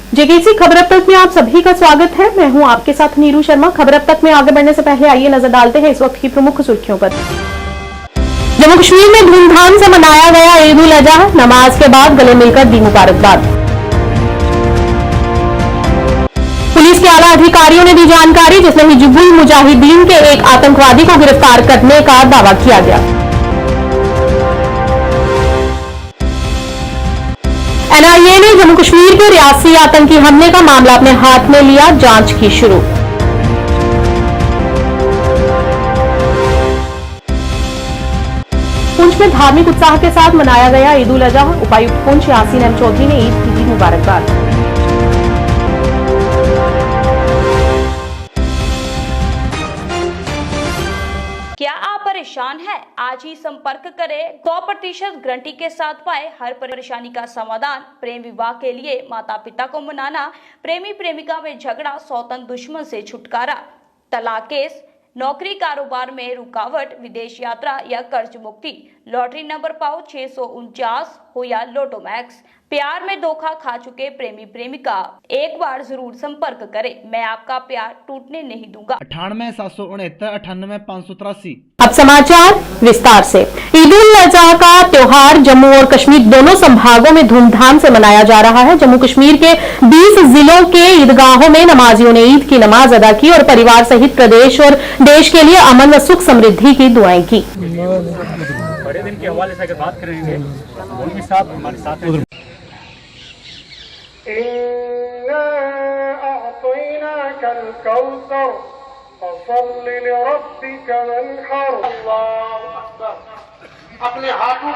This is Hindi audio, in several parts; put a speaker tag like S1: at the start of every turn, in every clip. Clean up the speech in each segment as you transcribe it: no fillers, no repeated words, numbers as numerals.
S1: जेकेसी खबर अब तक में आप सभी का स्वागत है। मैं हूं आपके साथ नीरू शर्मा। खबर अब तक में आगे बढ़ने से पहले आइए नजर डालते हैं इस वक्त की प्रमुख सुर्खियों पर। जम्मू कश्मीर में धूमधाम से मनाया गया ईद उल अजहा। नमाज के बाद गले मिलकर दी मुबारकबाद। पुलिस के आला अधिकारियों ने दी जानकारी, जिसमें हिजबुल मुजाहिदीन के एक आतंकवादी को गिरफ्तार करने का दावा किया गया। एनआईए ने जम्मू कश्मीर के रियासी आतंकी हमले का मामला अपने हाथ में लिया, जांच की शुरू। पुंछ में धार्मिक उत्साह के साथ मनाया गया ईद उल अजहा। उपायुक्त पुंछ यासीन एम चौधरी ने ईद की दी मुबारकबाद।
S2: क्या आप परेशान हैं? आज ही संपर्क करें। 100% गारंटी के साथ पाए हर परेशानी का समाधान। प्रेम विवाह के लिए माता पिता को मनाना, प्रेमी प्रेमिका में झगड़ा, सौतन दुश्मन से छुटकारा, तलाक केस, नौकरी कारोबार में रुकावट, विदेश यात्रा या कर्ज मुक्ति, लॉटरी नंबर पाओ 649 हो या लोटो मैक्स, प्यार में धोखा खा चुके प्रेमी प्रेमिका, एक बार जरूर संपर्क करें। मैं आपका प्यार टूटने नहीं दूंगा।
S3: 98 769 98 583।
S1: अब समाचार विस्तार से। ईद उल अजहा का त्योहार जम्मू और कश्मीर दोनों संभागों में धूमधाम से मनाया जा रहा है। जम्मू कश्मीर के 20 जिलों के ईदगाहों में नमाजियों ने ईद की नमाज अदा की और परिवार सहित प्रदेश और देश के लिए अमन व सुख समृद्धि की दुआएं की।
S4: बड़े दिन के हवाले से अगर बात करेंगे, उनके साथ हमारे साथ हैं।
S5: अपने हाथों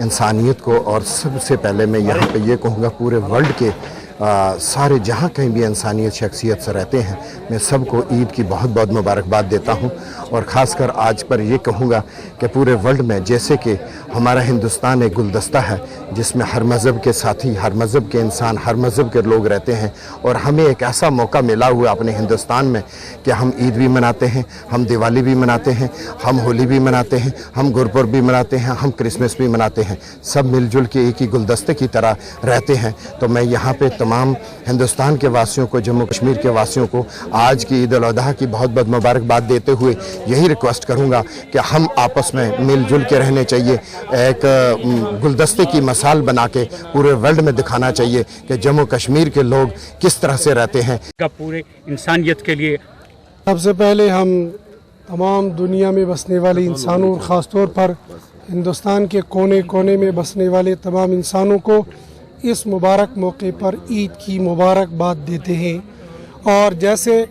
S6: इंसानियत को, और सबसे पहले मैं यहाँ पे ये कहूँगा पूरे वर्ल्ड के सारे जहाँ कहीं भी इंसानियत शख्सियत से रहते हैं, मैं सबको ईद की बहुत बहुत मुबारकबाद देता हूँ। और ख़ासकर आज पर ये कहूँगा कि पूरे वर्ल्ड में जैसे कि हमारा हिंदुस्तान एक गुलदस्ता है जिसमें हर मज़हब के साथी, हर मज़हब के इंसान, हर मज़हब के लोग रहते हैं, और हमें एक ऐसा मौका मिला हुआ अपने हिंदुस्तान में कि हम ईद भी मनाते हैं, हम दिवाली भी मनाते हैं, हम होली भी मनाते हैं, हम गुरपुरब भी मनाते हैं, हम क्रिसमस भी मनाते हैं। सब मिलजुल के एक ही गुलदस्ते की तरह रहते हैं। तो मैं यहाँ पे तमाम हिंदुस्तान के वासियों को, जम्मू कश्मीर के वासियों को आज की ईद उल अजहा की बहुत बहुत मुबारकबाद देते हुए यही रिक्वेस्ट करूँगा कि हम आपस में मिलजुल के रहने चाहिए। एक गुलदस्ते की मिसाल बना के पूरे वर्ल्ड में दिखाना चाहिए कि जम्मू कश्मीर के लोग किस तरह से रहते हैं।
S4: पूरे इंसानियत के लिए
S7: सबसे पहले हम तमाम दुनिया में बसने वाले इंसानों और ख़ास तौर पर हिंदुस्तान के कोने कोने में बसने वाले तमाम इंसानों को इस मुबारक मौके पर ईद की मुबारकबाद देते हैं। और जैसे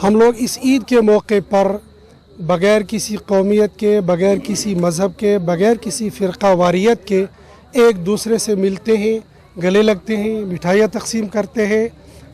S7: हम लोग इस ईद के मौके पर बग़ैर किसी कौमियत के, बग़ैर किसी मज़हब के, बग़ैर किसी फ़िरका वारियत के एक दूसरे से मिलते हैं, गले लगते हैं, मिठाइयाँ तक़सीम करते हैं।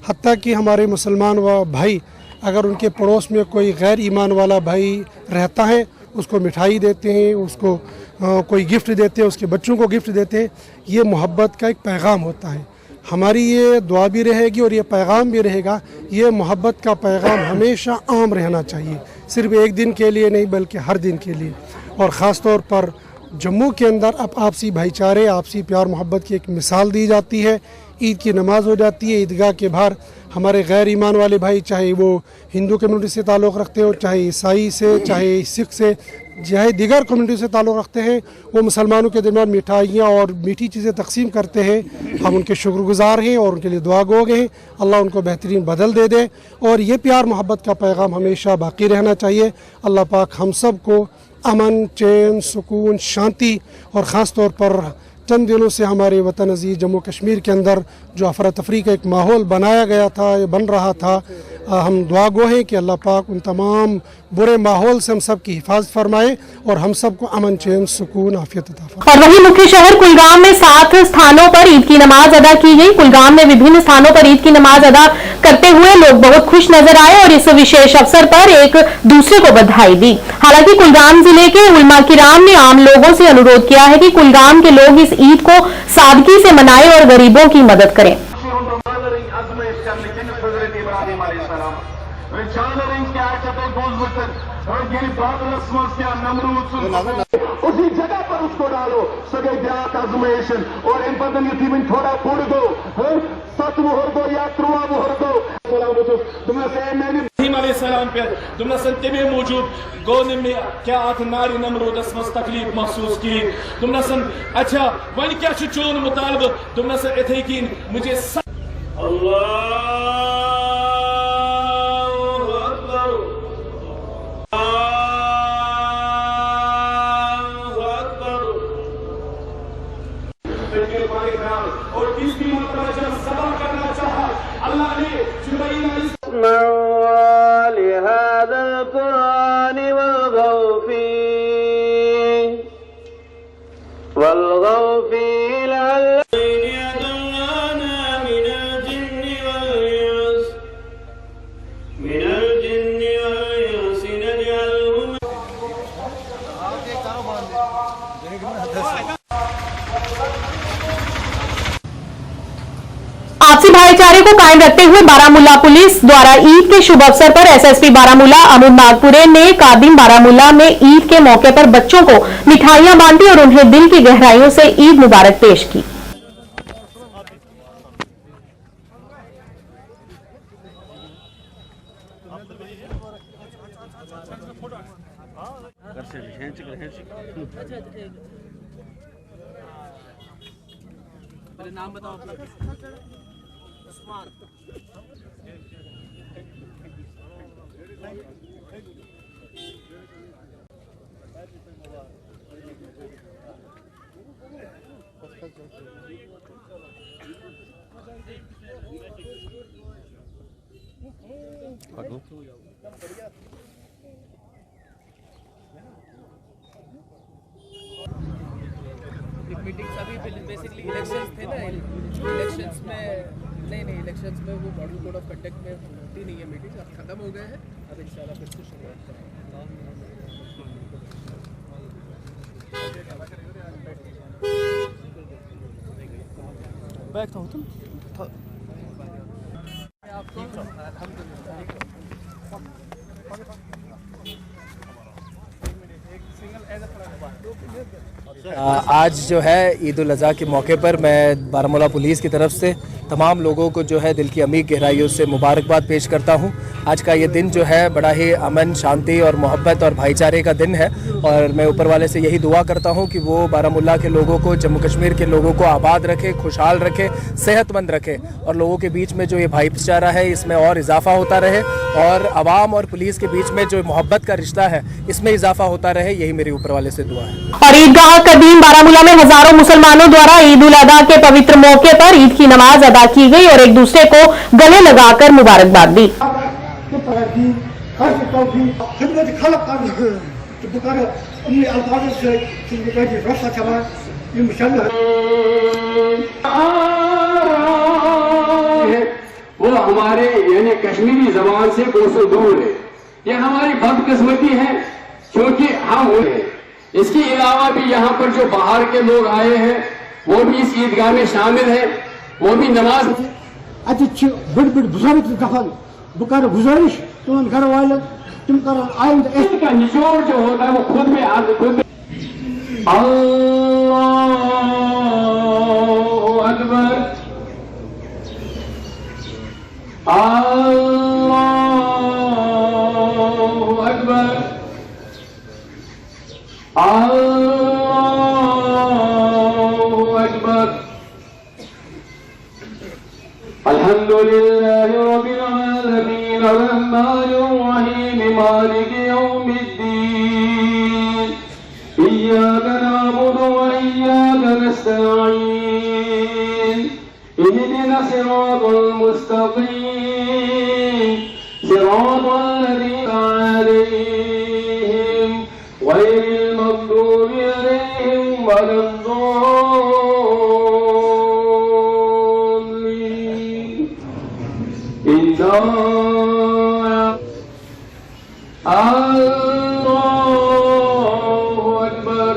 S7: हत्ता कि हमारे मुसलमान व भाई अगर उनके पड़ोस में कोई गैर ईमान वाला भाई रहता है उसको मिठाई देते हैं, उसको कोई गिफ्ट देते हैं, उसके बच्चों को गिफ्ट देते हैं। ये मोहब्बत का एक पैगाम होता है। हमारी ये दुआ भी रहेगी और ये पैगाम भी रहेगा। ये मोहब्बत का पैगाम हमेशा आम रहना चाहिए, सिर्फ एक दिन के लिए नहीं बल्कि हर दिन के लिए। और ख़ास तौर पर जम्मू के अंदर अब आपसी भाईचारे, आपसी प्यार मोहब्बत की एक मिसाल दी जाती है। ईद की नमाज़ हो जाती है, ईदगाह के बाहर हमारे गैर ईमान वाले भाई, चाहे वो हिंदू कम्युनिटी से ताल्लुक़ रखते हो, चाहे ईसाई से, चाहे सिख से, चाहे दीगर कम्युनिटी से ताल्लुक़ रखते हैं, वो मुसलमानों के दरमियान मिठाइयाँ और मीठी चीज़ें तकसीम करते हैं। हम उनके शुक्रगुज़ार हैं और उनके लिए दुआ गो हैं। अल्लाह उनको बेहतरीन बदल दे दे और ये प्यार मोहब्बत का पैगाम हमेशा बाकी रहना चाहिए। अल्लाह पाक हम सब को अमन, चैन, सुकून, शांति और ख़ास तौर पर चंद दिनों से हमारे वतन अज़ीज़ जम्मू कश्मीर के अंदर जो अफरा तफरी का एक माहौल बनाया गया था, ये बन रहा था, हम दुआ गो हैं कि अल्लाह पाक उन तमाम बुरे माहौल से हम सब की हिफाजत फरमाए और हम सबको अमन, चैन, सुकून, आफियत अता फरमाए।
S1: और वहीं मुख्य शहर कुलगाम में 7 स्थानों पर ईद की नमाज अदा की गई। कुलगाम में विभिन्न स्थानों पर ईद की नमाज अदा करते हुए लोग बहुत खुश नजर आए और इस विशेष अवसर पर एक दूसरे को बधाई दी। हालांकि कुलगाम जिले के उलमा किराम ने आम लोगों से अनुरोध किया है कि कुलगाम के लोग इस ईद को सादगी से मनाएं और गरीबों की मदद करें।
S5: उसी जगह पर उसको डालो सगे ब्याह आजमेशन और इन पदन यतीम थोड़ा फूड दो 7 मोहर दो या 3 मोहर दो तुमने से मैंने
S8: सलाम पे तुमने सन मौजूद गोन में क्या अथ नारी नमरूदस मस तकलीफ महसूस की तुमने सन अच्छा वन क्या चोन मुतालब तुमने सन इथे की मुझे अल्लाह और तीसरी मरतबा जब सबर करना चाहा अल्लाह ने
S1: आपसी भाईचारे को कायम रखते हुए बारामूला पुलिस द्वारा ईद के शुभ अवसर पर एसएसपी बारामूला अमूल नागपुरे ने कादिम बारामूला में ईद के मौके पर बच्चों को मिठाइयां बांटी और उन्हें दिल की गहराइयों से ईद मुबारक पेश की।
S8: नाम बताओ अपना। उस्मान। मीटिंग सभी बेसिकली इलेक्शंस थे ना, इलेक्शंस में नहीं इलेक्शंस में वो मॉडल कोड ऑफ कंडक्ट में होती नहीं है मीटिंग, अब खत्म हो गए हैं, अब इंशाल्लाह फिर से शुरुआत करेंगे। बैठता हूँ तुम
S9: आज जो है ईद उल अज़हा के मौके पर मैं बारामूला पुलिस की तरफ से तमाम लोगों को जो है दिल की अमीर गहराइयों से मुबारकबाद पेश करता हूँ। आज का ये दिन जो है बड़ा ही अमन, शांति और मोहब्बत और भाईचारे का दिन है और मैं ऊपर वाले से यही दुआ करता हूँ कि वो बारामूला के लोगों को, जम्मू कश्मीर के लोगों को आबाद रखे, खुशहाल रखे, सेहतमंद रखे और लोगों के बीच में जो ये भाईचारा है इसमें और इजाफा होता रहे और आवाम और पुलिस के बीच में जो मोहब्बत का रिश्ता है इसमें इजाफा होता रहे, यही मेरी ऊपर वाले से दुआ है।
S1: और ईदगाह कदीम बारामूला में हजारों मुसलमानों द्वारा ईद उल अज़हा के पवित्र मौके पर ईद की नमाज अदा की गई और एक दूसरे को गले लगाकर मुबारकबाद दी।
S10: वो हमारे यानी कश्मीरी जबान से कोसों दूर है, ये हमारी बदकिस्मती है क्योंकि हम हैं। इसके अलावा भी यहाँ पर जो बाहर के लोग आए हैं वो भी इस ईदगाह में शामिल है, वो भी नमाज
S5: बड़ बड़ बुजुर्ग दफन बुकार गुजारिश तुम घर वाले तुम कर आइंद
S10: इसका निचोड़ जो होता है वो खुद में अल्लाहू अकबर अल्लाहू अकबर अल्लाहू अकबर अल्हम्दुलिल्लाहि रब्बिल आलमीन अर्रहमानिर रहीम मालिकि यौमिद्दीन इय्याका नअबुदु व इय्याका नस्तईन इहदिना सिरातल मुस्तकीम सिरातल लज़ीना अलैहिम गैरिल मग़दूबि अलैहिम वलद्दाल्लीन। अल्लाहु अकबर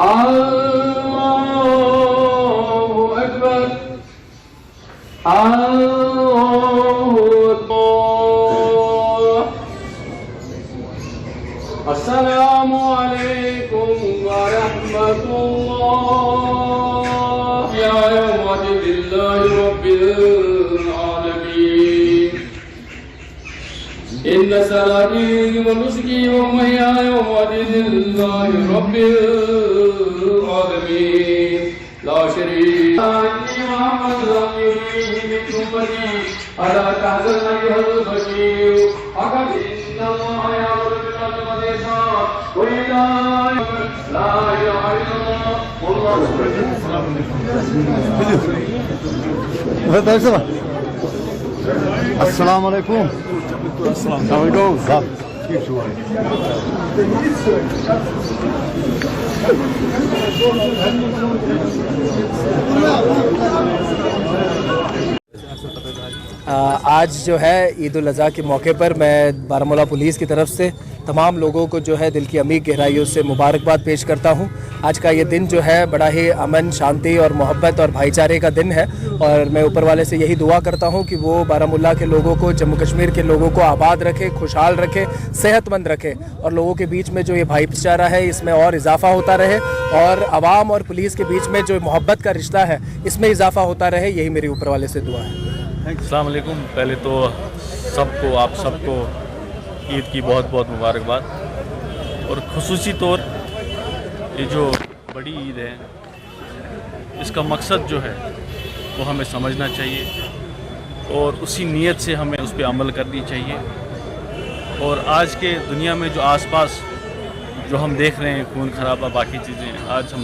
S10: अल्लाहु अकबर अल्लाहु अकबर। अस्सलामु अलैकुम व रहमतुल्लाह या वलिल्लाहि रब्बिल आलमीन। इन्न सलाती व नुस्की व महयाय व ममाती लिल्लाहि रब्बिल आलमीन ला शरीका अला तहज़न अय्युहल फकीर अक़द इन्नल्लाह यअमुरु बिल अदली वल इहसान व इताइ ला इलाहा इल्लल्लाह वल्लाहु
S6: अस्सलाम वालेकुम। How we go? Keep
S9: आज जो है ईद उल अज़हा के मौके पर मैं बारामूला पुलिस की तरफ से तमाम लोगों को जो है दिल की अमीर गहराइयों से मुबारकबाद पेश करता हूँ। आज का ये दिन जो है बड़ा ही अमन, शांति और मोहब्बत और भाईचारे का दिन है और मैं ऊपर वाले से यही दुआ करता हूँ कि वो बारामूला के लोगों को, जम्मू कश्मीर के लोगों को आबाद रखे, खुशहाल रखे, सेहतमंद रखे और लोगों के बीच में जो ये भाईचारा है इसमें और इजाफा होता रहे और आवाम और पुलिस के बीच में जो मोहब्बत का रिश्ता है इसमें इजाफा होता रहे, यही मेरी ऊपर वाले से दुआ है।
S4: अस्सलाम वालेकुम। पहले तो सबको, आप सबको ईद की बहुत बहुत मुबारकबाद और ख़ुसूसी तौर ये जो बड़ी ईद है इसका मकसद जो है वो हमें समझना चाहिए और उसी नीयत से हमें उस पर अमल करनी चाहिए। और आज के दुनिया में जो आसपास जो हम देख रहे हैं खून खराबा बाकी चीज़ें, आज हम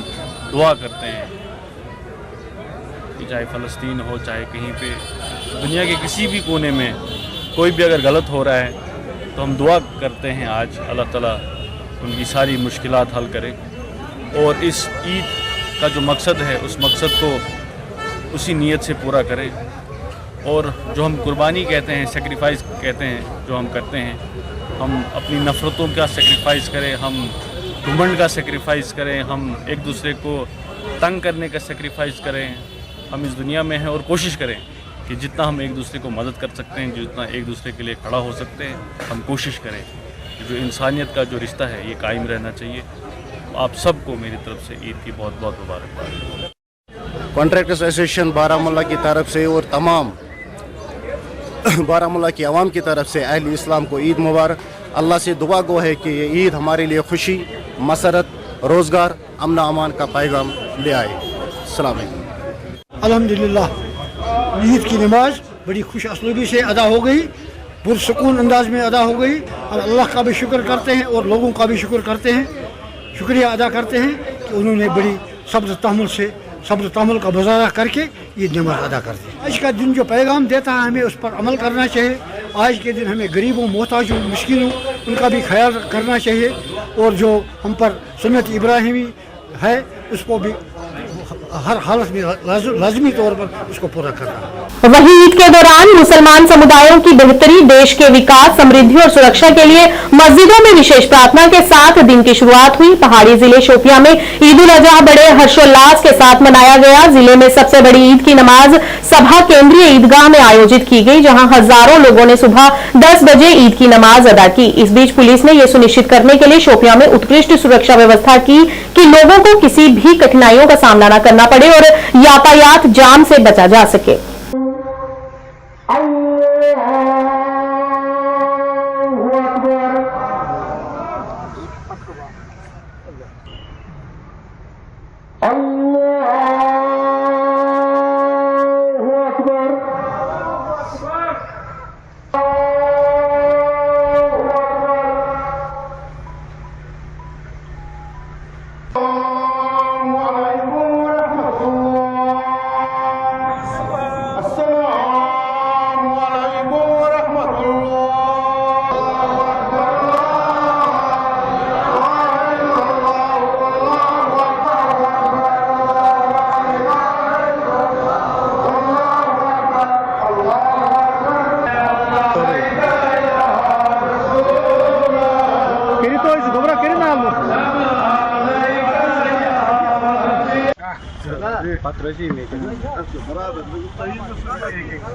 S4: दुआ करते हैं कि चाहे फ़लस्तीन हो, चाहे कहीं पे दुनिया के किसी भी कोने में कोई भी अगर गलत हो रहा है तो हम दुआ करते हैं आज अल्लाह ताला उनकी सारी मुश्किलात हल करे और इस ईद का जो मकसद है उस मकसद को उसी नीयत से पूरा करें। और जो हम कुर्बानी कहते हैं, सेक्रीफाइस कहते हैं, जो हम करते हैं, हम अपनी नफ़रतों का सेक्रीफाइस करें, हम घमंड का सेक्रीफाइस करें, हम एक दूसरे को तंग करने का सेक्रीफाइस करें। हम इस दुनिया में हैं और कोशिश करें कि जितना हम एक दूसरे को मदद कर सकते हैं, जितना एक दूसरे के लिए खड़ा हो सकते हैं, हम कोशिश करें कि जो इंसानियत का जो रिश्ता है ये कायम रहना चाहिए। आप सबको मेरी तरफ से ईद की बहुत बहुत मुबारकबाद।
S6: कॉन्ट्रैक्टर्स एसोसिएशन बारामूला की तरफ से और तमाम बारामूला की आवाम की तरफ से अहले इस्लाम को ईद मुबारक। अल्लाह से दुआ गो है कि ये ईद हमारे लिए खुशी, मसरत, रोज़गार, अमन अमान का पैगाम ले आए। अस्सलाम वालेकुम।
S11: अल्हम्दुलिल्लाह ईद की नमाज बड़ी खुश असलूबी से अदा हो गई, पुरसुकून अंदाज में अदा हो गई। हम अल्लाह का भी शुक्र करते हैं और लोगों का भी शुक्र करते हैं, शुक्रिया अदा करते हैं कि उन्होंने बड़ी सब्र तहमुल का मुजाहरा करके ये नमाज अदा करते हैं। आज का दिन जो पैगाम देता है हमें उस पर अमल करना चाहिए। आज के दिन हमें गरीबों, मोहताजों, मिस्किनों उनका भी ख्याल करना चाहिए और जो हम पर सुन्नत इब्राहिमी है उसको भी हर हालत में लाजमी तौर पर उसको पूरा करना।
S1: वहीं ईद के दौरान मुसलमान समुदायों की बेहतरी, देश के विकास, समृद्धि और सुरक्षा के लिए मस्जिदों में विशेष प्रार्थना के साथ दिन की शुरुआत हुई। पहाड़ी जिले शोपियां में ईद उल अजहा बड़े हर्षोल्लास के साथ मनाया गया। जिले में सबसे बड़ी ईद की नमाज सभा केंद्रीय ईदगाह में आयोजित की गई, जहां हजारों लोगों ने सुबह 10 बजे ईद की नमाज अदा की। इस बीच पुलिस ने यह सुनिश्चित करने के लिए शोपियां में उत्कृष्ट सुरक्षा व्यवस्था की कि लोगों को किसी भी कठिनाइयों का सामना न करना पड़े और यातायात जाम से बचा जा सके।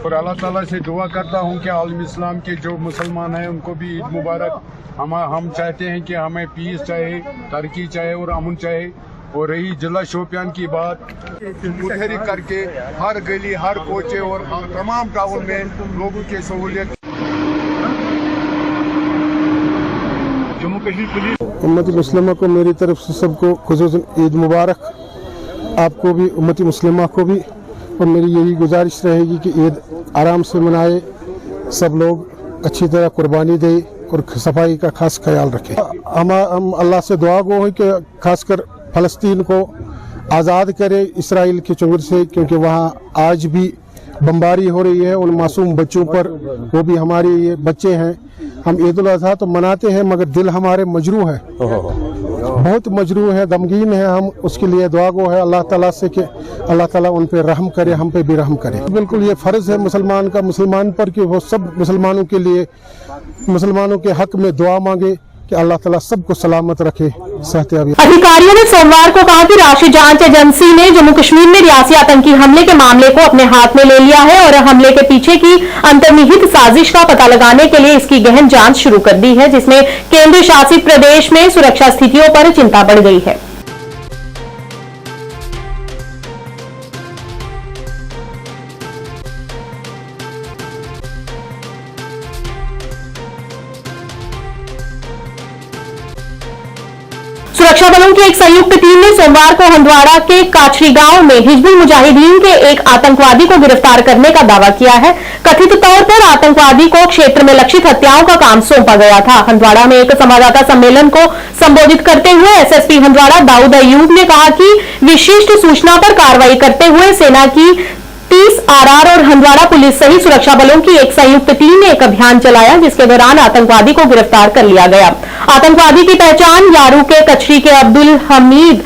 S5: और अल्लाह ताला से दुआ करता हूँ कि आलम इस्लाम के जो मुसलमान हैं उनको भी ईद मुबारक। हम चाहते हैं कि हमें पीस चाहे, तरक्की चाहे और अमन चाहे। और रही जिला शोपियान की बात, मुतहरिक करके हर गली, हर कोचे और तमाम टाउन में लोगों की सहूलियत। जम्मू कश्मीर पुलिस
S7: उम्मत मुस्लिमा को मेरी तरफ से सबको खुसूसन ईद मुबारक, आपको भी, उम्मत मुस्लिमा को भी। और मेरी यही गुजारिश रहेगी कि ईद आराम से मनाए, सब लोग अच्छी तरह कुर्बानी दे और सफाई का खास ख्याल रखें। हम अल्लाह से दुआ गो हैं कि खासकर फ़लस्तीन को आज़ाद करे इसराइल के चंगुल से, क्योंकि वहाँ आज भी बमबारी हो रही है उन मासूम बच्चों पर। वो भी हमारे ये बच्चे हैं। हम ईद उल अज़हा तो मनाते हैं मगर दिल हमारे मजरू है, बहुत मजरू है, गमगीन है। हम उसके लिए दुआ गो है अल्लाह ताला से कि अल्लाह ताला उन पे रहम करे, हम पे भी रहम करे। बिल्कुल ये फ़र्ज़ है मुसलमान का मुसलमान पर कि वो सब मुसलमानों के लिए, मुसलमानों के हक में दुआ मांगे कि अल्लाह ताला सबको सलामत रखे, सेहतयाबी।
S1: अधिकारियों ने सोमवार को कहा कि राष्ट्रीय जांच एजेंसी ने जम्मू कश्मीर में रियासी आतंकी हमले के मामले को अपने हाथ में ले लिया है और हमले के पीछे की अंतर्निहित साजिश का पता लगाने के लिए इसकी गहन जांच शुरू कर दी है, जिसमें केंद्र शासित प्रदेश में सुरक्षा स्थितियों पर चिंता बढ़ गई है। सुरक्षा बलों की एक संयुक्त टीम ने सोमवार को हंदवाड़ा के काछरी गांव में हिजबुल मुजाहिदीन के एक आतंकवादी को गिरफ्तार करने का दावा किया है। कथित तौर पर आतंकवादी को क्षेत्र में लक्षित हत्याओं का काम सौंपा गया था। हंदवाड़ा में एक संवाददाता सम्मेलन को संबोधित करते हुए एसएसपी हंदवाड़ा दाऊद अयूब ने कहा कि विशिष्ट सूचना पर कार्रवाई करते हुए सेना की 30 आरआर और हंदवाड़ा पुलिस सहित सुरक्षा बलों की एक संयुक्त टीम ने एक अभियान चलाया, जिसके दौरान आतंकवादी को गिरफ्तार कर लिया गया। आतंकवादी की पहचान यारू के कचरी के अब्दुल हमीद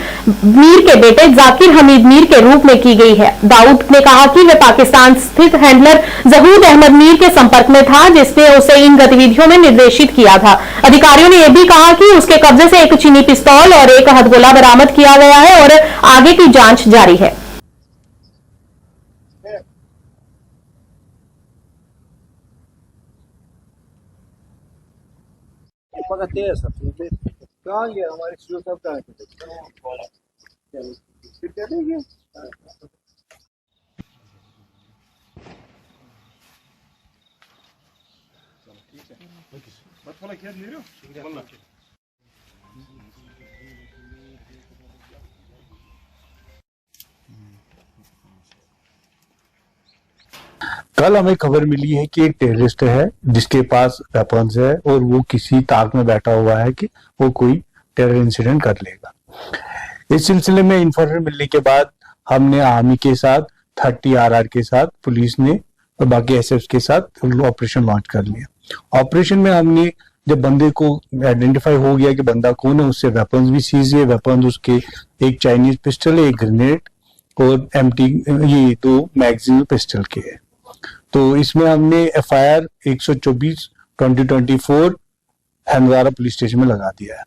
S1: मीर के बेटे जाकिर हमीद मीर के रूप में की गई है। दाऊद ने कहा कि वे पाकिस्तान स्थित हैंडलर जहूद अहमद मीर के संपर्क में था, जिसने उसे इन गतिविधियों में निर्देशित किया था। अधिकारियों ने यह भी कहा कि उसके कब्जे से एक चीनी पिस्तौल और एक हथगोला बरामद किया गया है और आगे की जांच जारी है।
S11: कहाँ गया हमारे शुरू सब कहाँ
S12: कल हमें खबर मिली है कि एक टेररिस्ट है जिसके पास वेपन्स है और वो किसी ताक में बैठा हुआ है कि वो कोई टेरर इंसिडेंट कर लेगा। इस सिलसिले में इंफॉर्मेशन मिलने के बाद हमने आर्मी के साथ 30 आरआर के साथ पुलिस ने और बाकी एसएफ के साथ ऑपरेशन लॉन्च कर लिया। ऑपरेशन में हमने जब बंदे को आइडेंटिफाई हो गया कि बंदा कौन है, उससे वेपन्स भी सीज हुए। वेपन्स उसके एक चाइनीज पिस्टल है, एक ग्रेनेड और एम्प्टी ये 2 मैगजीन पिस्टल के है। तो इसमें हमने एफआईआर 124/2024 हंदवाड़ा पुलिस स्टेशन में लगा दिया है।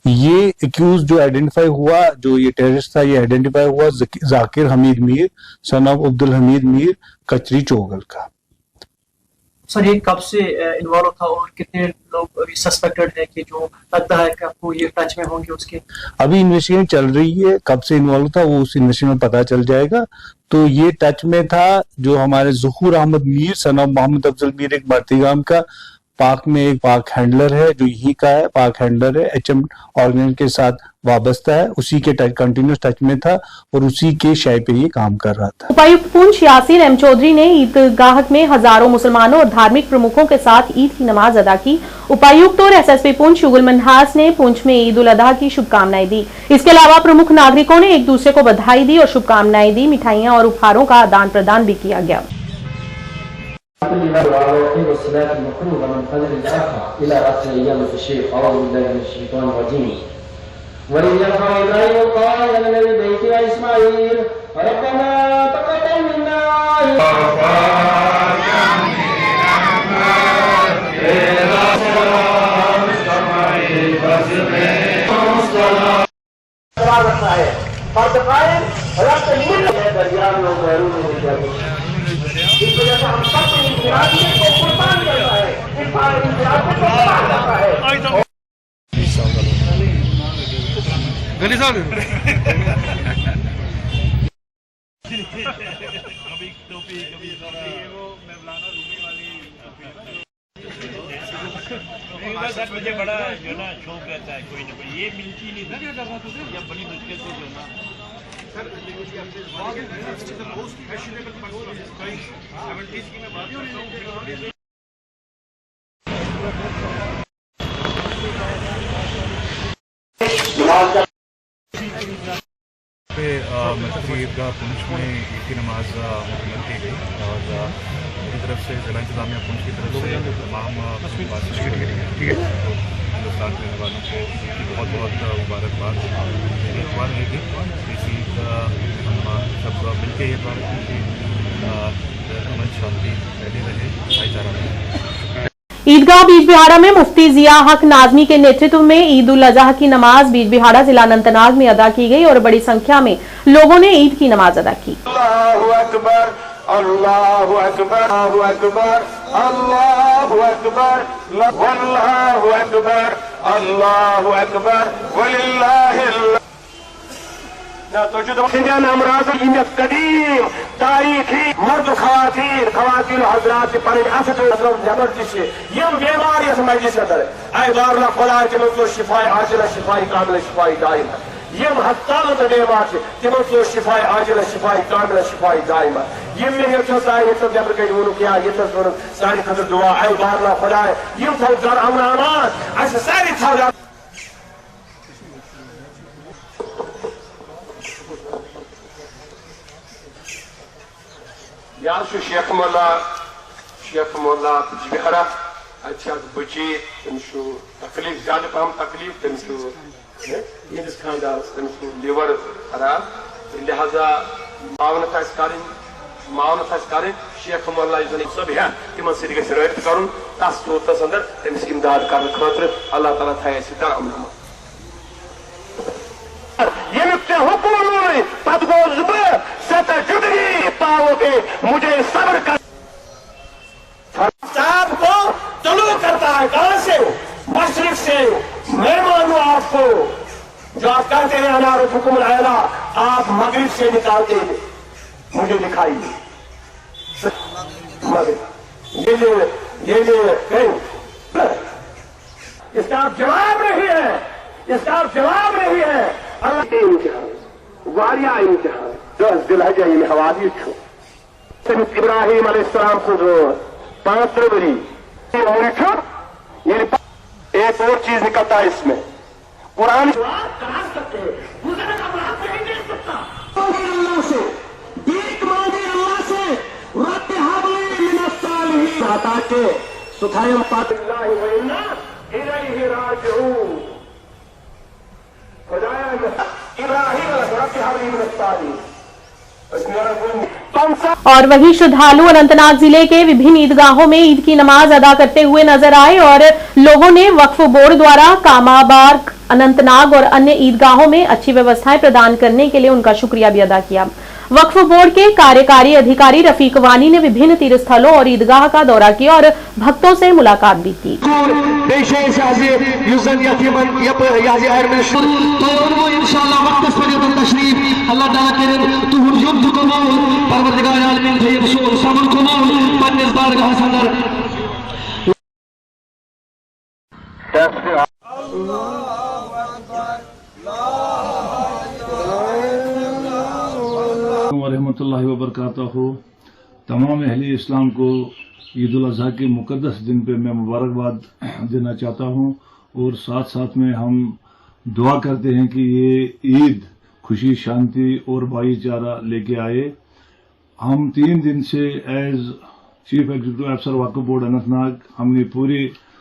S12: ये एक्यूज जो आइडेंटिफाई हुआ, जो ये टेररिस्ट था, ये आइडेंटिफाई हुआ जाकिर हमीद मीर सन ऑफ अब्दुल हमीद मीर कचरी चोगल का।
S13: सर ये कब से इन्वॉल्व था और कितने लोग अभी सस्पेक्टेड है कि जो लगता है कि आपको ये टच में होंगे उसके?
S12: अभी इन्वेस्टिगेशन चल रही है, कब से इन्वॉल्व था वो उस इन्वेस्टिगेशन में पता चल जाएगा। तो ये टच में था जो हमारे ज़हूर अहमद मीर सन ऑफ मोहम्मद अफजल मीर, एक बर्तिगाम का, पाक में एक पाक हैंडलर है जो यही का है, पाक हैंडलर है, एचएम ऑर्गेनाइजेशन के साथ वाबस्ता है, उसी के कंटिन्यूस टच में था और उसी के शाय पे ये काम कर रहा था।
S1: उपायुक्त पुंछ यासीर एम चौधरी ने ईदगाह में हजारों मुसलमानों और धार्मिक प्रमुखों के साथ ईद की नमाज अदा की। उपायुक्त और एसएसपी पुंछ शुगुल मनहास ने पुंछ में ईद उल अजहा की शुभकामनाएं दी। इसके अलावा प्रमुख नागरिकों ने एक दूसरे को बधाई दी और शुभकामनाएं दी। मिठाइयां और उपहारों का आदान प्रदान भी किया गया।
S14: है
S5: इस वजह से हम सब इंफरादियत को कुर्बान करना है, इंफरादियत को कुर्बान करना है।
S3: गली साहब
S14: कभी टोपी कभी वो मौलाना रूमी वाली सर मुझे बड़ा जो ना शौक रहता है कोई ना कोई ये मिलती नहीं था या बड़ी मुश्किल से जो ना sir most fashionable person 70s की मैं बात करता हूँ
S15: ईदगाह पुंछ में ईद की नमाज मुकम्मल की गई और मेरी तरफ से जिला इंतजामिया पुंछ की तरफ से तमाम हिंदुस्तान के रहने वालों को की बहुत बहुत मुबारकबाद। मेरी दुआ रहेगी इस ईद हम सब मिल के ये दुआ रखें कि अमन शांति फैली रहे, भाईचारा रहे।
S1: ईदगाह बीज बिहाड़ा में मुफ्ती जिया हक नाजमी के नेतृत्व में ईद उल अजहा की नमाज बीज बिहाड़ा जिला अनंतनाग में अदा की गई और बड़ी संख्या में लोगों ने ईद की नमाज अदा की।
S5: अल्लाहु अकबर, अल्लाहु अकबर, अल्लाहु अकबर, अल्लाहु अकबर, अल्लाहु अकबर, अल्लाहु अकबर, वलिल्लाहिल कदीम तारीखी मर्द खवातीन हजरात जबरदस्ती यम बीमार यस मजलिस अंदर आय दारुल खुदा तिमन तो शिफाए आजिला शिफाए कामिल शिफाए दाइमा यम हत्ताल तो बीमार तिमन तो शिफाए आजिला शिफाए कामिल शिफाए दाइमा यम में तो सारे तो जबर के वो क्या ये तो सारी खतर दुआ आय दारुल खुदा यम तो दर अमरान ऐसे सारी था यार शेख मोला बिजबिहारा अच्छा बची तमसु तकलीफ ज्यादा पहम तकलीफ तमसु ये खानदार तमसु लिवर खराब लिहाजा मावनत करें शेख मोला सब है तिम सत रबित कर तस सूरतस अंदर तमिस इमदाद कर खतर अल्लाह ताला थाय अमन मुझे सब्र कर साहब को तलू करता है कहां से मशरिक से मैं मानू आपको जो आप कहते हैं अनार हुक्म आयला आप मगरिब से निकालते हैं मुझे दिखाइए ये इसका आप जवाब नहीं है अल्लाह के इम्तिहान वारिया इम्तिहान 10 जिलहजा ये हवाली छो इब्राहिम अलैहिस्सलाम को 5 फरवरी एक और चीज निकलता है इसमें कुरान अल्लाह से भीख मांगे अल्लाह से रब्बि हबली मिनस सालिहीन हटा के सुखायम पातिल्लाहि व इन्ना इलैहि राजिऊन खुदाया इब्राहिम रब्बि हबली मिनस सालिहीन।
S1: और वहीं श्रद्धालु अनंतनाग जिले के विभिन्न ईदगाहों में ईद की नमाज अदा करते हुए नजर आए और लोगों ने वक्फ बोर्ड द्वारा कामाबार, अनंतनाग और अन्य ईदगाहों में अच्छी व्यवस्थाएं प्रदान करने के लिए उनका शुक्रिया भी अदा किया। वक्फ बोर्ड के कार्यकारी अधिकारी रफीक वानी ने विभिन्न तीर्थ स्थलों और ईदगाह का दौरा किया और भक्तों से मुलाकात भी की।
S12: वरहमतुल्लाहि वबरकातुहू। तमाम अहले इस्लाम को ईद उल अज़हा के मुक़द्दस दिन पे मैं मुबारकबाद देना चाहता हूँ और साथ साथ में हम दुआ करते हैं कि ये ईद खुशी, शांति और भाईचारा लेके आए। हम 3 दिन से एज चीफ एग्जीक्यूटिव अफसर वक्फ बोर्ड अनंतनाग हमने पूरी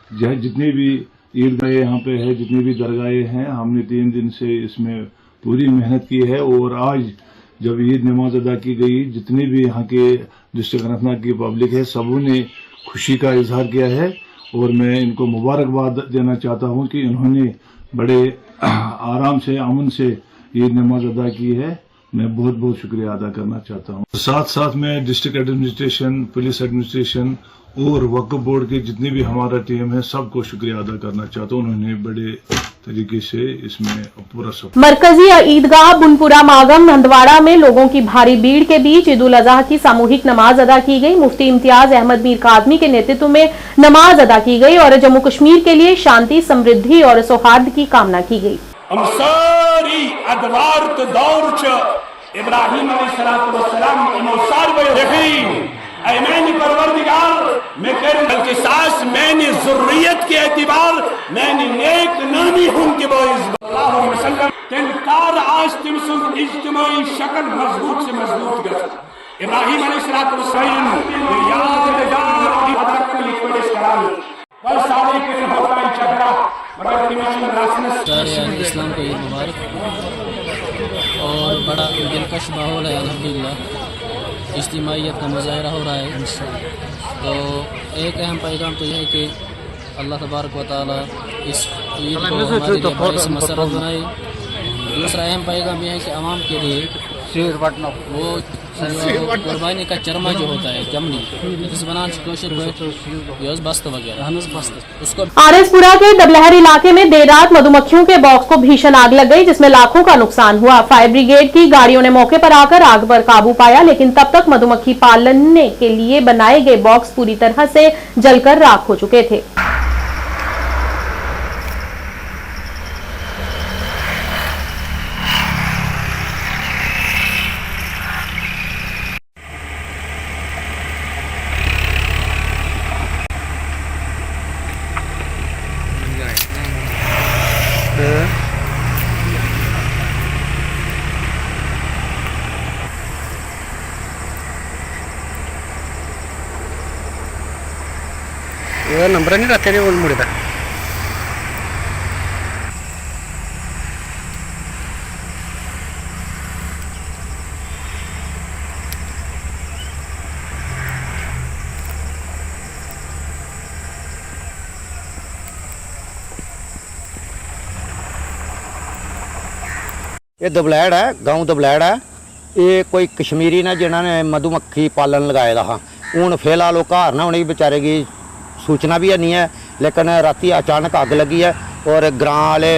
S12: जितने भी ईदगाहें यहाँ पे है, जितने भी दरगाहें हैं, हमने 3 दिन से इसमें पूरी मेहनत की है और आज जब ईद नमाज अदा की गई, जितने भी यहाँ के डिस्ट्रिक्ट अनंतनाग की पब्लिक है, सबों ने खुशी का इजहार किया है और मैं इनको मुबारकबाद देना चाहता हूँ कि इन्होंने बड़े आराम से, अमन से ईद नमाज अदा की है
S16: मैं बहुत बहुत शुक्रिया अदा करना चाहता हूँ। साथ साथ मैं डिस्ट्रिक्ट एडमिनिस्ट्रेशन, पुलिस एडमिनिस्ट्रेशन और वक्फ बोर्ड के जितने भी हमारा टीम है सबको शुक्रिया अदा करना चाहता हूँ। उन्होंने बड़े तरीके से इसमें पूरा सब।
S1: मरकजी ईदगाह बुनपुरा मागम हंदवाड़ा में लोगों की भारी भीड़ के बीच ईद उल अजहा की सामूहिक नमाज अदा की गई। मुफ्ती इम्तियाज अहमद मीर कादमी के नेतृत्व में नमाज अदा की गई और जम्मू कश्मीर के लिए शांति, समृद्धि और सौहार्द की कामना की गई।
S17: हम सारी अदवार के दौर च इब्राहिम अलैहिस्सलाम मैंने परवरदिगार मैं कह बल्कि सास मैंने ज़ुर्रियत के एतबार मैंने नेक नामी हूं के कार आज तिम सुन इज्तिमाई शक्ल मजबूत से मजबूत गस इब्राहिम अलैहिस्सलाम याद
S18: इस्लाम को ईद मुबारक और बड़ा दिलकश माहौल है अल्हम्दुलिल्लाह। इज्तिमाइयत का मुजाहरा हो रहा है। तो एक अहम पैगाम तो यह है कि अल्लाह तबारक व तआला इस ईद को हमारे लिए बाइस मसरत बनाए। दूसरा अहम पैगाम यह है कि आवाम के लिए वो कुर्बानी का चरमा जो होता है जमनी इस बनान कोशिश बस्त वगैरह उसको।
S1: आरएसपुरा के दबलहर इलाके में देर रात मधुमक्खियों के बॉक्स को भीषण आग लग गई जिसमें लाखों का नुकसान हुआ। फायर ब्रिगेड की गाड़ियों ने मौके पर आकर आग पर काबू पाया, लेकिन तब तक मधुमक्खी पालने के लिए बनाए गए बॉक्स पूरी तरह से जलकर राख हो चुके थे।
S11: नंबर नहीं रखे वो मुड़े था।
S19: ये दबलैड़ है, गांव दबलैड़ है। ये कोई कश्मीरी ने जिन्होंने मधुमक्खी पालन लगाए दा। हूँ फिलहाल वो घर ना होने बेचारे की सूचना भी नहीं है, लेकिन राती अचानक अग लगी है और ग्रां वाले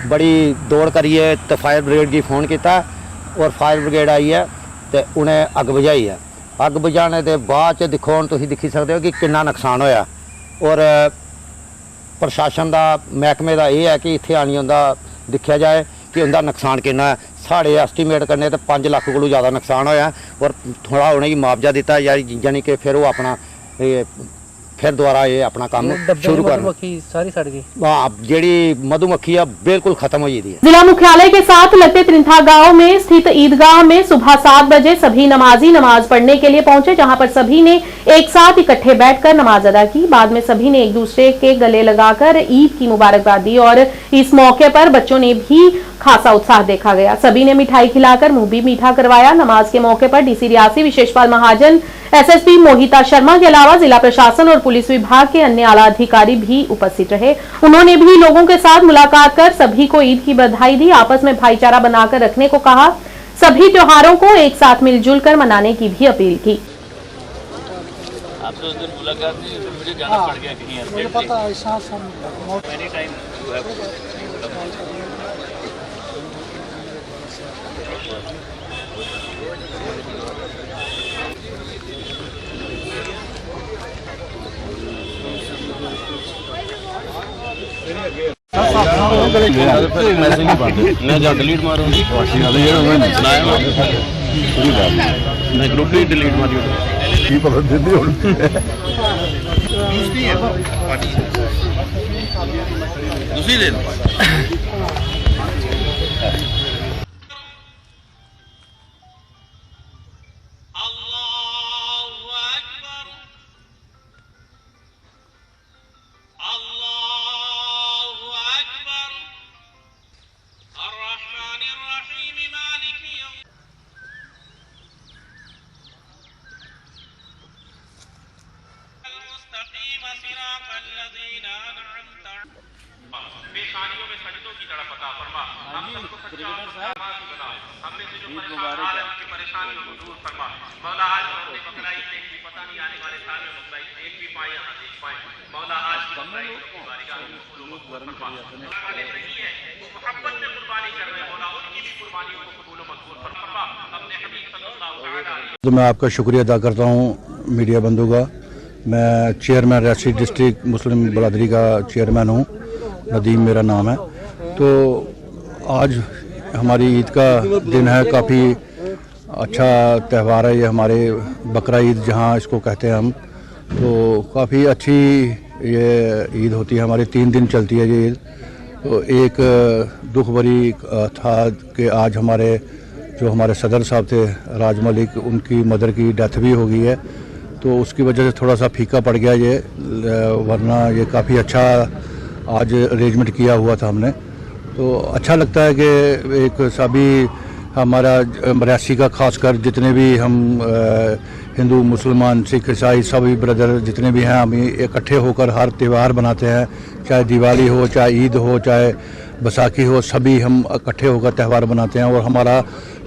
S19: बड़ी दौड़ करिए तो फायर ब्रिगेड की फ़ोन किया और फायर ब्रिगेड आई है तो उन्हें अग बुझाई है। अग बुझाने के बाद देखो हम तुम दिखी सकते हो कि कितना नुकसान होया। और प्रशासन का महकमे का यह है कि इत्थे आनी उनका देखा जाए कि उनका नुकसान कितना है। साढ़े एस्टीमेट करने तो 5 लाख को ज़्यादा नुकसान होया और थोड़ा उन्हें मुआवजा दिता यानी कि फिर वो अपना फिर दोबारा ये अपना काम शुरू कर।
S9: सारी सड़ गई,
S19: जी मधुमक्खी बिल्कुल खत्म हो गई है।
S1: जिला मुख्यालय के साथ लगते त्रिंथा गांव में स्थित ईदगाह में सुबह 7 बजे सभी नमाजी नमाज पढ़ने के लिए पहुंचे, जहां पर सभी ने एक साथ इकट्ठे बैठकर नमाज अदा की। बाद में सभी ने एक दूसरे के गले लगाकर ईद की मुबारकबाद दी और इस मौके पर बच्चों ने भी खासा उत्साह देखा गया। सभी ने मिठाई खिलाकर मुंह भी मीठा करवाया। नमाज के मौके पर डीसी रियासी विशेषपाल महाजन, एसएसपी मोहिता शर्मा के अलावा जिला प्रशासन और पुलिस विभाग के अन्य आला अधिकारी भी उपस्थित रहे। उन्होंने भी लोगों के साथ मुलाकात कर सभी को ईद की बधाई दी, आपस में भाईचारा बनाकर रखने को कहा। सभी त्योहारों को एक साथ मिलजुल कर मनाने की भी अपील की।
S14: आपसे उस दिन मुलाकात थी तो मुझे जाना पड़ गया कहीं, मुझे पता है एनी टाइम मैसेज नहीं पाते, मैं जब डिलीट मारूंगी मैं ग्रुप ही डिलीट मारी दूसरी ले लो। बेखानियों में सजदों की तड़प अता फरमा। हम सबको सच्चा ईद मुबारक है।
S12: तो मैं आपका शुक्रिया अदा करता हूँ मीडिया बंधु का। मैं चेयरमैन रियासी डिस्ट्रिक्ट मुस्लिम बरादरी का चेयरमैन हूँ, नदीम मेरा नाम है। तो आज हमारी ईद का दिन है, काफ़ी अच्छा त्यौहार है ये हमारे बकरा ईद जहाँ इसको कहते हैं हम। तो काफ़ी अच्छी ये ईद होती है हमारी, 3 दिन चलती है ये ईद। तो एक दुख भरी था कि आज हमारे जो हमारे सदर साहब थे राज मलिक, उनकी मदर की डेथ भी हो गई है। तो उसकी वजह से थोड़ा सा फीका पड़ गया ये, वरना ये काफ़ी अच्छा आज अरेंजमेंट किया हुआ था हमने। तो अच्छा लगता है कि एक सभी हमारा रियासी का खासकर जितने भी हम हिंदू मुसलमान सिख ईसाई सभी ब्रदर जितने भी हैं, हम इकट्ठे होकर हर त्यौहार बनाते हैं, चाहे दिवाली हो, चाहे ईद हो, चाहे बैसाखी हो, सभी हम इकट्ठे होकर त्यौहार बनाते हैं और हमारा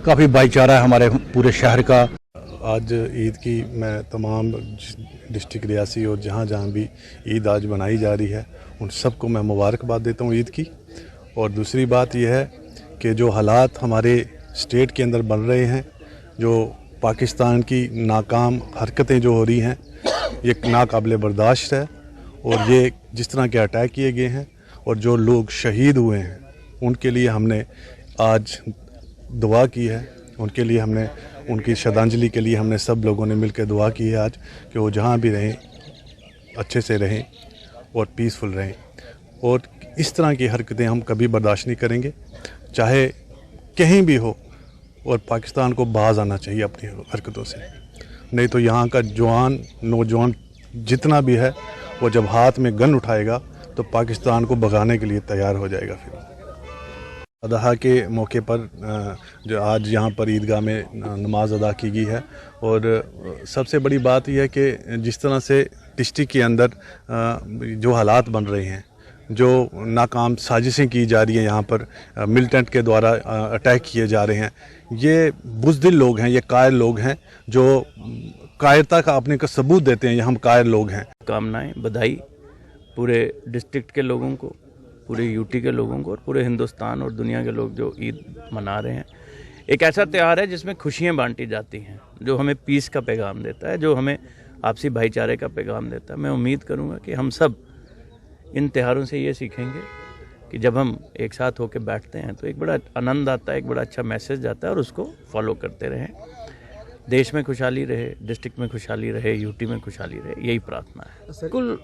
S12: काफ़ी भाईचारा है हमारे पूरे शहर का।
S20: आज ईद की मैं तमाम डिस्ट्रिक्ट रियासी और जहाँ जहाँ भी ईद आज बनाई जा रही है उन सबको मैं मुबारकबाद देता हूँ ईद की। और दूसरी बात यह है कि जो हालात हमारे स्टेट के अंदर बन रहे हैं, जो पाकिस्तान की नाकाम हरकतें जो हो रही हैं, ये नाकाबिले बर्दाश्त है। और ये जिस तरह के अटैक किए गए हैं और जो लोग शहीद हुए हैं उनके लिए हमने आज दुआ की है, उनके लिए हमने उनकी श्रद्धांजलि के लिए हमने सब लोगों ने मिलकर दुआ की है आज कि वो जहाँ भी रहें अच्छे से रहें और पीसफुल रहें। और इस तरह की हरकतें हम कभी बर्दाश्त नहीं करेंगे, चाहे कहीं भी हो। और पाकिस्तान को बाज आना चाहिए अपनी हरकतों से, नहीं तो यहाँ का जवान नौजवान जितना भी है वो जब हाथ में गन उठाएगा तो पाकिस्तान को भगाने के लिए तैयार हो जाएगा। फिर अदहा के मौके पर जो आज यहाँ पर ईदगाह में नमाज अदा की गई है। और सबसे बड़ी बात यह है कि जिस तरह से डिस्ट्रिक्ट के अंदर जो हालात बन रहे हैं, जो नाकाम साजिशें की जा रही हैं, यहाँ पर मिलिटेंट के द्वारा अटैक किए जा रहे हैं, ये बुज़दिल लोग हैं, ये कायर लोग हैं जो कायरता का अपने का सबूत देते हैं। ये हम कायर लोग हैं।
S4: कामनाएं, बधाई पूरे डिस्ट्रिक्ट के लोगों को, पूरे यूटी के लोगों को और पूरे हिंदुस्तान और दुनिया के लोग जो ईद मना रहे हैं। एक ऐसा त्यौहार है जिसमें खुशियाँ बांटी जाती हैं, जो हमें पीस का पैगाम देता है, जो हमें आपसी भाईचारे का पैगाम देता है। मैं उम्मीद करूँगा कि हम सब इन त्योहारों से ये सीखेंगे कि जब हम एक साथ होकर बैठते हैं तो एक बड़ा आनंद आता है, एक बड़ा अच्छा मैसेज जाता है और उसको फॉलो करते रहें। देश में खुशहाली रहे, डिस्ट्रिक्ट में खुशहाली रहे, यूटी में खुशहाली रहे, यही प्रार्थना है। बिल्कुल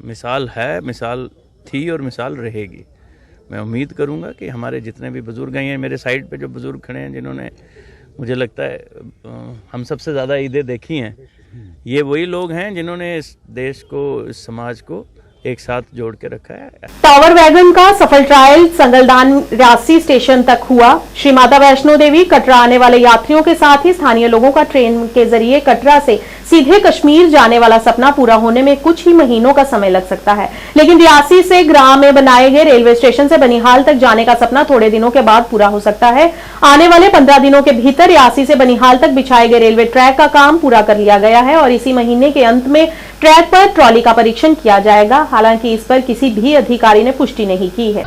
S4: मिसाल है, मिसाल थी और मिसाल रहेगी। मैं उम्मीद करूंगा कि हमारे जितने भी बुज़ुर्ग हैं, मेरे साइड पे जो बुज़ुर्ग खड़े हैं जिन्होंने मुझे लगता है हम सबसे ज़्यादा ईदें देखी हैं, ये वही लोग हैं जिन्होंने इस देश को, इस समाज को एक साथ जोड़ के रखा है।
S1: टावर वैगन का सफल ट्रायल संगलदान रियासी स्टेशन तक हुआ। श्री माता वैष्णो देवी कटरा आने वाले यात्रियों के साथ ही स्थानीय लोगों का ट्रेन के जरिए कटरा से सीधे कश्मीर जाने वाला सपना पूरा होने में कुछ ही महीनों का समय लग सकता है, लेकिन रियासी से ग्राम में बनाए गए रेलवे स्टेशन से बनिहाल तक जाने का सपना थोड़े दिनों के बाद पूरा हो सकता है। आने वाले 15 दिनों के भीतर रियासी से बनिहाल तक बिछाए गए रेलवे ट्रैक का काम पूरा कर लिया गया है और इसी महीने के अंत में ट्रैक पर ट्रॉली का परीक्षण किया जाएगा। हालांकि इस पर किसी भी अधिकारी ने पुष्टि नहीं की है।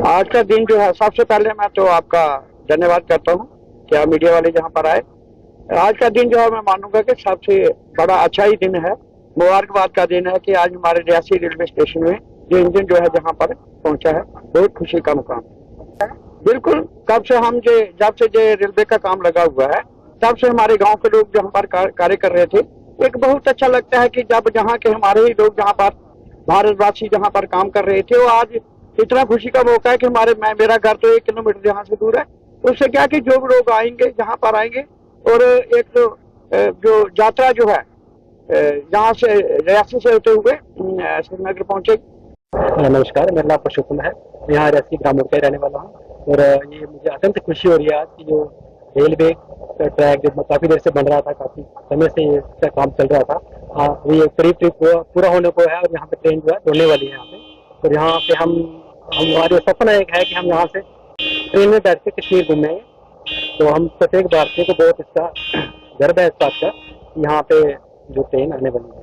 S21: आज का दिन जो है, सबसे पहले मैं तो आपका धन्यवाद करता हूँ कि आप मीडिया वाले जहाँ पर आए। आज का दिन जो है मैं मानूंगा कि सबसे बड़ा अच्छा ही दिन है, मुबारकबाद का दिन है कि आज हमारे रियासी रेलवे स्टेशन में जो इंजन जो है जहाँ पर पहुँचा है, बहुत खुशी का मुकाम है। बिल्कुल, जब से रेलवे का काम लगा हुआ है, तब से हमारे गाँव के लोग जहाँ पर कार्य कर रहे थे, एक बहुत अच्छा लगता है कि जब जहाँ के हमारे ही लोग जहाँ पर भारतवासी जहाँ पर काम कर रहे थे, वो आज इतना खुशी का मौका है कि मेरा घर तो 1 किलोमीटर यहाँ से दूर है। उससे क्या कि जो लोग आएंगे जहाँ पर आएंगे और एक जो यात्रा जो है यहाँ से रियासी से होते हुए श्रीनगर पहुंचे।
S2: नमस्कार, मेरा नाम पुरुषोत्तम है, यहाँ रियासी ग्राम का रहने वाला हूँ और ये मुझे अत्यंत खुशी हो रही है आज की जो रेलवे का ट्रैक जो काफ़ी देर से बन रहा था, काफ़ी समय से इसका काम चल रहा था, हाँ ये करीब पूरा होने को है और यहाँ पे ट्रेन जो है दौड़ने वाली है यहाँ पे। और यहाँ पे हमारे सपना एक है कि हम यहाँ से ट्रेन में बैठ के कश्मीर घूमेंगे, तो हम प्रत्येक भारतीय को बहुत इसका गर्व है इस बात का, यहाँ पे जो ट्रेन आने वाली है।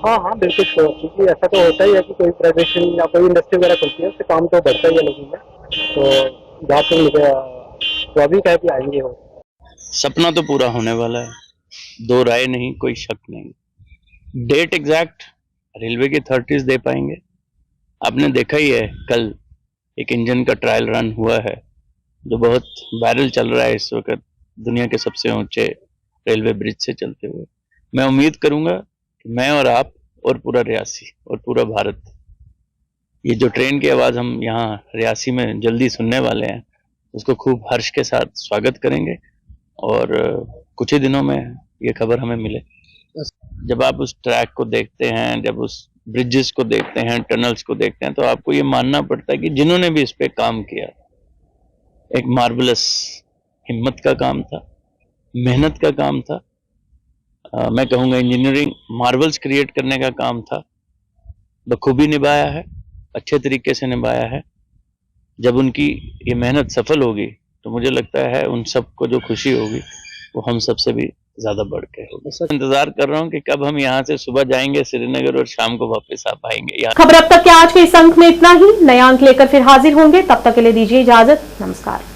S2: हाँ बिल्कुल श्योर, क्योंकि ऐसा तो होता ही है कि कोई प्राइवेशन या कोई इंडस्ट्री वगैरह खुलती है उससे काम तो बढ़ता ही है लोगों में, तो जहाँ तक मुझे तो अभी कह के आएंगे हो।
S22: सपना तो पूरा होने वाला है, दो राय नहीं, कोई शक नहीं। डेट एग्जैक्ट रेलवे की अथॉरिटीज दे पाएंगे। आपने देखा ही है कल एक इंजन का ट्रायल रन हुआ है जो बहुत वायरल चल रहा है इस वक्त दुनिया के सबसे ऊंचे रेलवे ब्रिज से चलते हुए। मैं उम्मीद करूंगा कि मैं और आप और पूरा रियासी और पूरा भारत ये जो ट्रेन की आवाज़ हम यहाँ रियासी में जल्दी सुनने वाले हैं उसको खूब हर्ष के साथ स्वागत करेंगे और कुछ ही दिनों में ये खबर हमें मिले। जब आप उस ट्रैक को देखते हैं, जब उस ब्रिजेस को देखते हैं, टनल्स को देखते हैं, तो आपको ये मानना पड़ता है कि जिन्होंने भी इस पे काम किया एक मार्वलस हिम्मत का काम था, मेहनत का काम था, मैं कहूँगा इंजीनियरिंग मार्वल्स क्रिएट करने का काम था, बखूबी निभाया है, अच्छे तरीके से निभाया है। जब उनकी ये मेहनत सफल होगी तो मुझे लगता है उन सबको जो खुशी होगी वो हम सबसे भी ज्यादा बढ़ के होगी। इंतजार कर रहा हूँ कि कब हम यहाँ से सुबह जाएंगे श्रीनगर और शाम को वापस आ पाएंगे।
S1: खबर अब तक के आज के इस अंक में इतना ही। नया अंक लेकर फिर हाजिर होंगे, तब तक के लिए दीजिए इजाजत। नमस्कार।